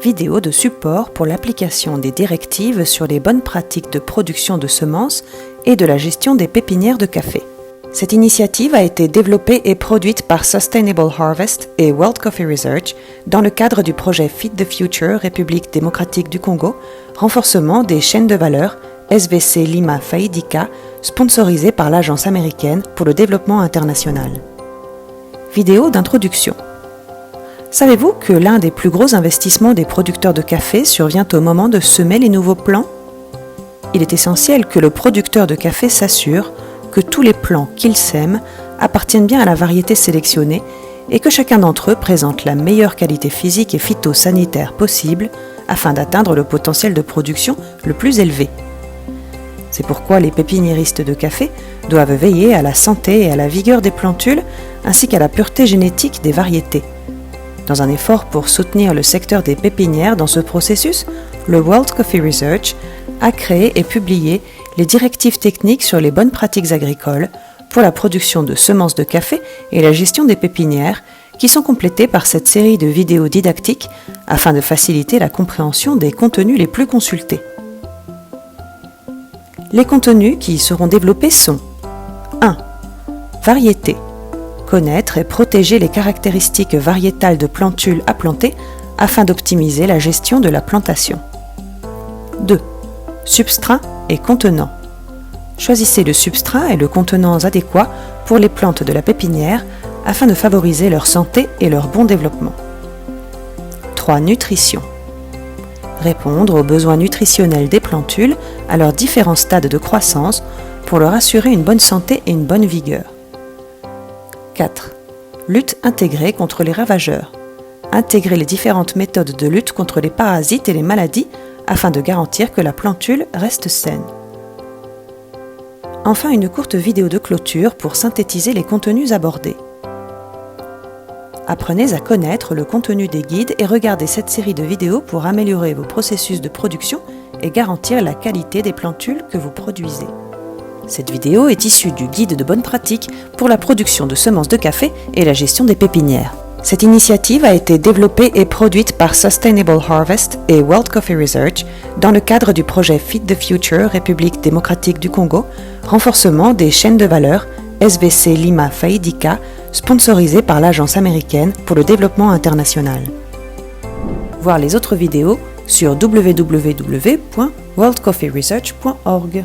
Vidéo de support pour l'application des directives sur les bonnes pratiques de production de semences et de la gestion des pépinières de café. Cette initiative a été développée et produite par Sustainable Harvest et World Coffee Research dans le cadre du projet Feed the Future République démocratique du Congo, renforcement des chaînes de valeur SVC Lima Faidika, sponsorisé par l'Agence américaine pour le développement international. Vidéo d'introduction. Savez-vous que l'un des plus gros investissements des producteurs de café survient au moment de semer les nouveaux plants ? Il est essentiel que le producteur de café s'assure que tous les plants qu'il sème appartiennent bien à la variété sélectionnée et que chacun d'entre eux présente la meilleure qualité physique et phytosanitaire possible afin d'atteindre le potentiel de production le plus élevé. C'est pourquoi les pépiniéristes de café doivent veiller à la santé et à la vigueur des plantules ainsi qu'à la pureté génétique des variétés. Dans un effort pour soutenir le secteur des pépinières dans ce processus, le World Coffee Research a créé et publié les directives techniques sur les bonnes pratiques agricoles pour la production de semences de café et la gestion des pépinières, qui sont complétées par cette série de vidéos didactiques afin de faciliter la compréhension des contenus les plus consultés. Les contenus qui y seront développés sont 1. Variété. Connaître et protéger les caractéristiques variétales de plantules à planter afin d'optimiser la gestion de la plantation. 2. Substrat et contenants. Choisissez le substrat et le contenant adéquats pour les plantes de la pépinière afin de favoriser leur santé et leur bon développement. 3. Nutrition. Répondre aux besoins nutritionnels des plantules à leurs différents stades de croissance pour leur assurer une bonne santé et une bonne vigueur. 4. Lutte intégrée contre les ravageurs. Intégrer les différentes méthodes de lutte contre les parasites et les maladies afin de garantir que la plantule reste saine. Enfin, une courte vidéo de clôture pour synthétiser les contenus abordés. Apprenez à connaître le contenu des guides et regardez cette série de vidéos pour améliorer vos processus de production et garantir la qualité des plantules que vous produisez. Cette vidéo est issue du guide de bonnes pratiques pour la production de semences de café et la gestion des pépinières. Cette initiative a été développée et produite par Sustainable Harvest et World Coffee Research dans le cadre du projet Feed the Future République démocratique du Congo, renforcement des chaînes de valeur SVC Lima Faidika, sponsorisé par l'Agence américaine pour le développement international. Voir les autres vidéos sur www.worldcoffeeresearch.org.